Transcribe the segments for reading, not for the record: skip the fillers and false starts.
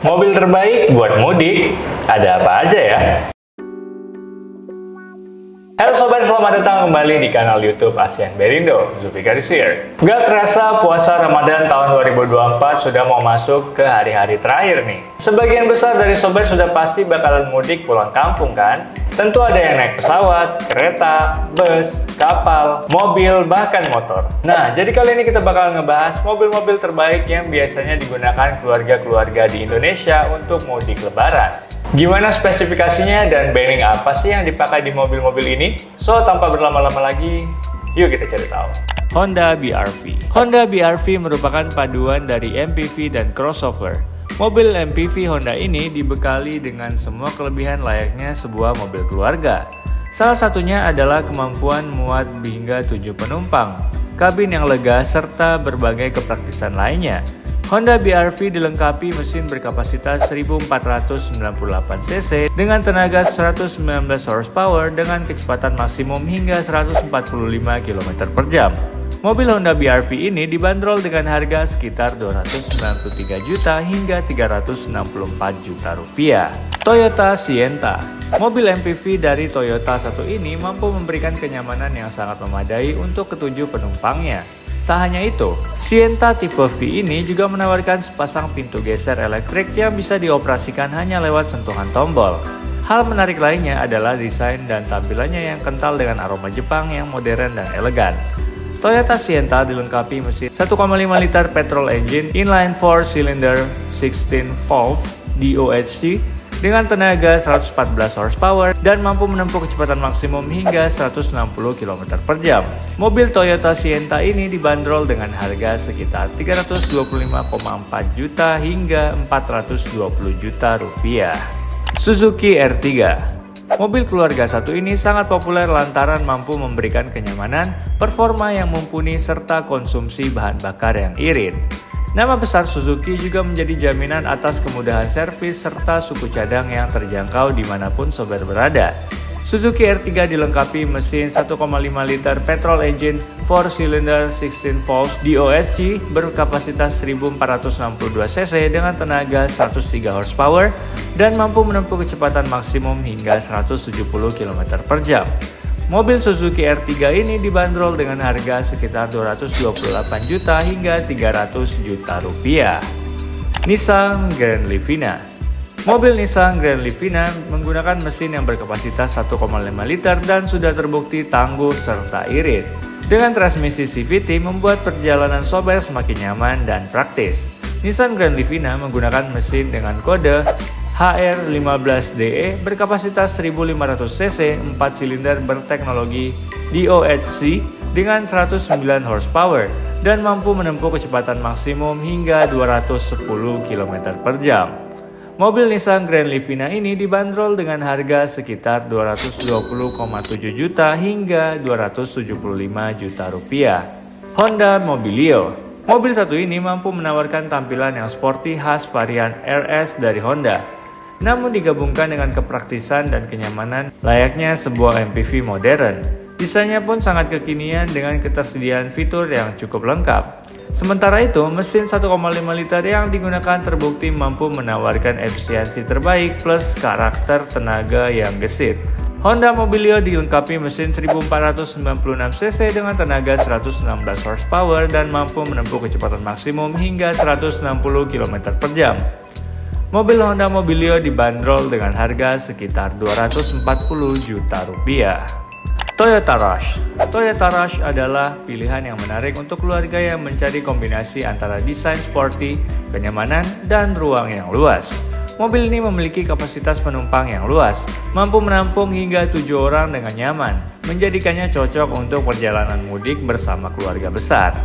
Mobil terbaik buat mudik, ada apa aja ya? Halo sobat, selamat datang kembali di kanal YouTube ASEAN Berindo. Zulfikar here. Gak kerasa puasa Ramadan tahun 2024 sudah mau masuk ke hari-hari terakhir nih. Sebagian besar dari sobat sudah pasti bakalan mudik pulang kampung kan? Tentu ada yang naik pesawat, kereta, bus, kapal, mobil, bahkan motor. Nah, jadi kali ini kita bakal ngebahas mobil-mobil terbaik yang biasanya digunakan keluarga-keluarga di Indonesia untuk mudik lebaran. Gimana spesifikasinya dan branding apa sih yang dipakai di mobil-mobil ini? So, tanpa berlama-lama lagi, yuk kita cari tahu. Honda BR-V. Honda BR-V merupakan paduan dari MPV dan crossover. Mobil MPV Honda ini dibekali dengan semua kelebihan layaknya sebuah mobil keluarga. Salah satunya adalah kemampuan muat hingga 7 penumpang, kabin yang lega, serta berbagai kepraktisan lainnya. Honda BR-V dilengkapi mesin berkapasitas 1498 cc dengan tenaga 119 horsepower dengan kecepatan maksimum hingga 145 km per jam. Mobil Honda BR-V ini dibanderol dengan harga sekitar 293 juta hingga 364 juta rupiah. Toyota Sienta. Mobil MPV dari Toyota satu ini mampu memberikan kenyamanan yang sangat memadai untuk ketujuh penumpangnya. Tak hanya itu, Sienta tipe V ini juga menawarkan sepasang pintu geser elektrik yang bisa dioperasikan hanya lewat sentuhan tombol. Hal menarik lainnya adalah desain dan tampilannya yang kental dengan aroma Jepang yang modern dan elegan. Toyota Sienta dilengkapi mesin 1,5 liter petrol engine inline 4-cylinder 16-valve DOHC dengan tenaga 114 horsepower dan mampu menempuh kecepatan maksimum hingga 160 km per jam. Mobil Toyota Sienta ini dibanderol dengan harga sekitar 325,4 juta hingga 420 juta rupiah. Suzuki R3. Mobil keluarga satu ini sangat populer lantaran mampu memberikan kenyamanan, performa yang mumpuni, serta konsumsi bahan bakar yang irit. Nama besar Suzuki juga menjadi jaminan atas kemudahan servis serta suku cadang yang terjangkau dimanapun sobat berada. Suzuki R3 dilengkapi mesin 1,5 liter petrol engine 4-cylinder 16-valve DOHC berkapasitas 1462 cc dengan tenaga 103 horsepower dan mampu menempuh kecepatan maksimum hingga 170 km per jam. Mobil Suzuki R3 ini dibanderol dengan harga sekitar 228 juta hingga 300 juta rupiah. Nissan Grand Livina. Mobil Nissan Grand Livina menggunakan mesin yang berkapasitas 1,5 liter dan sudah terbukti tangguh serta irit. Dengan transmisi CVT membuat perjalanan sobat semakin nyaman dan praktis. Nissan Grand Livina menggunakan mesin dengan kode HR15DE berkapasitas 1500 cc 4 silinder berteknologi DOHC dengan 109 horsepower dan mampu menempuh kecepatan maksimum hingga 210 km per jam. Mobil Nissan Grand Livina ini dibanderol dengan harga sekitar 220,7 juta hingga 275 juta rupiah. Honda Mobilio. Mobil satu ini mampu menawarkan tampilan yang sporty khas varian RS dari Honda, namun digabungkan dengan kepraktisan dan kenyamanan layaknya sebuah MPV modern. Desainnya pun sangat kekinian dengan ketersediaan fitur yang cukup lengkap. Sementara itu, mesin 1,5 liter yang digunakan terbukti mampu menawarkan efisiensi terbaik plus karakter tenaga yang gesit. Honda Mobilio dilengkapi mesin 1496 cc dengan tenaga 116 horsepower dan mampu menempuh kecepatan maksimum hingga 160 km per jam. Mobil Honda Mobilio dibanderol dengan harga sekitar 240 juta rupiah. Toyota Rush. Toyota Rush adalah pilihan yang menarik untuk keluarga yang mencari kombinasi antara desain sporty, kenyamanan, dan ruang yang luas. Mobil ini memiliki kapasitas penumpang yang luas, mampu menampung hingga 7 orang dengan nyaman, menjadikannya cocok untuk perjalanan mudik bersama keluarga besar.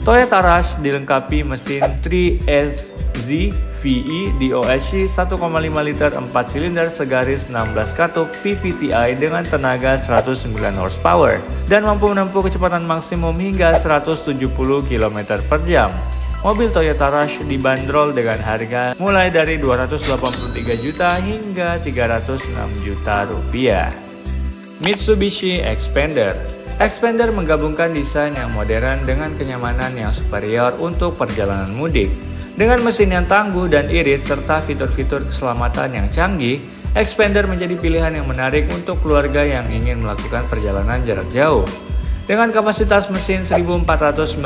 Toyota Rush dilengkapi mesin 3SZ VE DOHC 1,5 liter 4 silinder segaris 16 katup VVTi dengan tenaga 109 horsepower dan mampu menempuh kecepatan maksimum hingga 170 km per jam. Mobil Toyota Rush dibanderol dengan harga mulai dari 283 juta hingga 306 juta rupiah. Mitsubishi Xpander. Xpander menggabungkan desain yang modern dengan kenyamanan yang superior untuk perjalanan mudik. Dengan mesin yang tangguh dan irit serta fitur-fitur keselamatan yang canggih, Xpander menjadi pilihan yang menarik untuk keluarga yang ingin melakukan perjalanan jarak jauh. Dengan kapasitas mesin 1499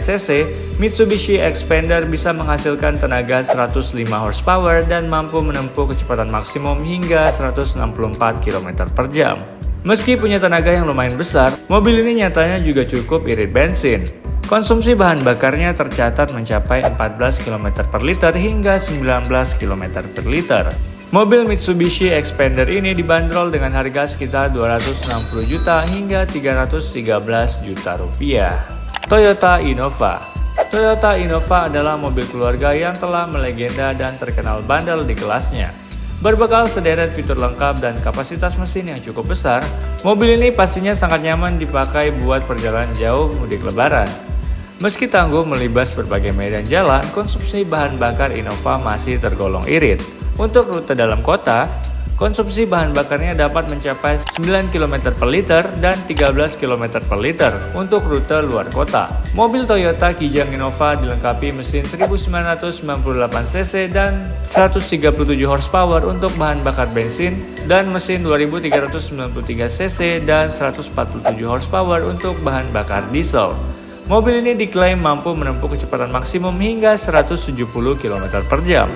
cc, Mitsubishi Xpander bisa menghasilkan tenaga 105 horsepower dan mampu menempuh kecepatan maksimum hingga 164 km per jam. Meski punya tenaga yang lumayan besar, mobil ini nyatanya juga cukup irit bensin. Konsumsi bahan bakarnya tercatat mencapai 14 km per liter hingga 19 km per liter. Mobil Mitsubishi Xpander ini dibanderol dengan harga sekitar 260 juta hingga 313 juta rupiah. Toyota Innova. Toyota Innova adalah mobil keluarga yang telah melegenda dan terkenal bandel di kelasnya. Berbekal sederet fitur lengkap dan kapasitas mesin yang cukup besar, mobil ini pastinya sangat nyaman dipakai buat perjalanan jauh mudik lebaran. Meski tangguh melibas berbagai medan jalan, konsumsi bahan bakar Innova masih tergolong irit. Untuk rute dalam kota, konsumsi bahan bakarnya dapat mencapai 9 km per liter dan 13 km per liter untuk rute luar kota. Mobil Toyota Kijang Innova dilengkapi mesin 1998 cc dan 137 horsepower untuk bahan bakar bensin dan mesin 2393 cc dan 147 horsepower untuk bahan bakar diesel. Mobil ini diklaim mampu menempuh kecepatan maksimum hingga 170 km per jam.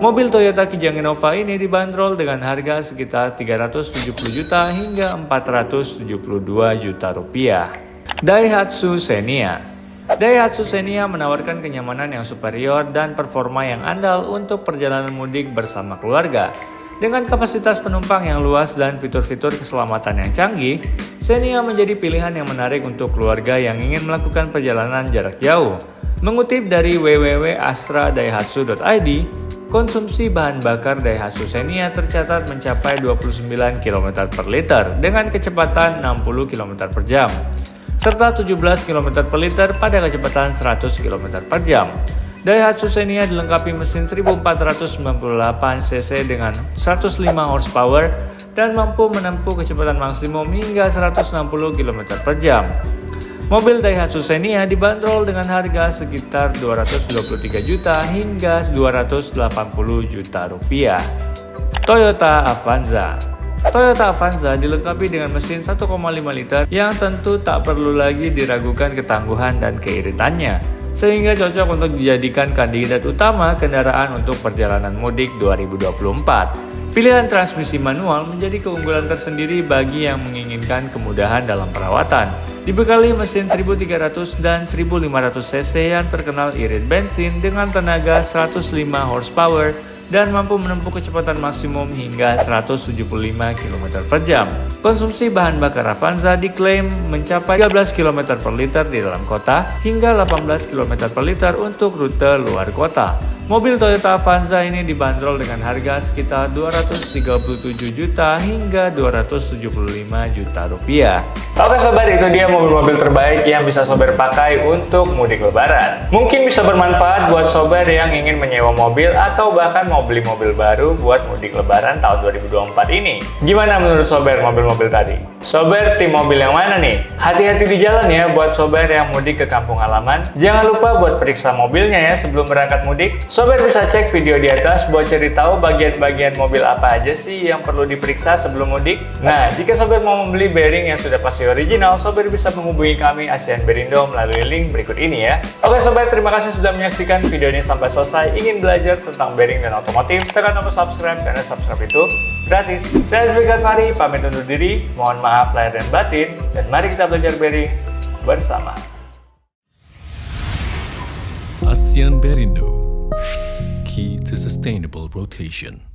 Mobil Toyota Kijang Innova ini dibanderol dengan harga sekitar 370 juta hingga 472 juta rupiah. Daihatsu Xenia. Daihatsu Xenia menawarkan kenyamanan yang superior dan performa yang andal untuk perjalanan mudik bersama keluarga. Dengan kapasitas penumpang yang luas dan fitur-fitur keselamatan yang canggih, Xenia menjadi pilihan yang menarik untuk keluarga yang ingin melakukan perjalanan jarak jauh. Mengutip dari www.astradaihatsu.id, konsumsi bahan bakar Daihatsu Xenia tercatat mencapai 29 km per liter dengan kecepatan 60 km per jam, serta 17 km per liter pada kecepatan 100 km per jam. Daihatsu Xenia dilengkapi mesin 1498 cc dengan 105 horsepower dan mampu menempuh kecepatan maksimum hingga 160 km per jam. Mobil Daihatsu Xenia dibanderol dengan harga sekitar 223 juta hingga 280 juta rupiah. Toyota Avanza. Toyota Avanza dilengkapi dengan mesin 1,5 liter yang tentu tak perlu lagi diragukan ketangguhan dan keiritannya, sehingga cocok untuk dijadikan kandidat utama kendaraan untuk perjalanan mudik 2024. Pilihan transmisi manual menjadi keunggulan tersendiri bagi yang menginginkan kemudahan dalam perawatan. Dibekali mesin 1300 dan 1500 cc yang terkenal irit bensin dengan tenaga 105 horsepower dan mampu menempuh kecepatan maksimum hingga 175 km per jam. Konsumsi bahan bakar Avanza diklaim mencapai 13 km per liter di dalam kota hingga 18 km per liter untuk rute luar kota. Mobil Toyota Avanza ini dibanderol dengan harga sekitar 237 juta hingga 275 juta rupiah. Oke sobat, itu dia mobil-mobil terbaik yang bisa sobat pakai untuk mudik lebaran. Mungkin bisa bermanfaat buat sobat yang ingin menyewa mobil atau bahkan mau beli mobil baru buat mudik lebaran tahun 2024 ini. Gimana menurut sobat mobil-mobil tadi? Sobat tim mobil yang mana nih? Hati-hati di jalan ya buat sobat yang mudik ke kampung halaman. Jangan lupa buat periksa mobilnya ya sebelum berangkat mudik. Sobat bisa cek video di atas buat cari tahu bagian-bagian mobil apa aja sih yang perlu diperiksa sebelum mudik. Nah, jika sobat mau membeli bearing yang sudah pasti original, sobat bisa menghubungi kami ASEAN Berindo melalui link berikut ini ya. Oke sobat, terima kasih sudah menyaksikan video ini sampai selesai. Ingin belajar tentang bearing dan otomotif, tekan tombol subscribe karena subscribe itu gratis. Saya Zulfikar Fahri, pamit undur diri. Mohon maaf lahir dan batin, dan mari kita belajar bearing bersama. ASEAN Berindo, key to sustainable rotation.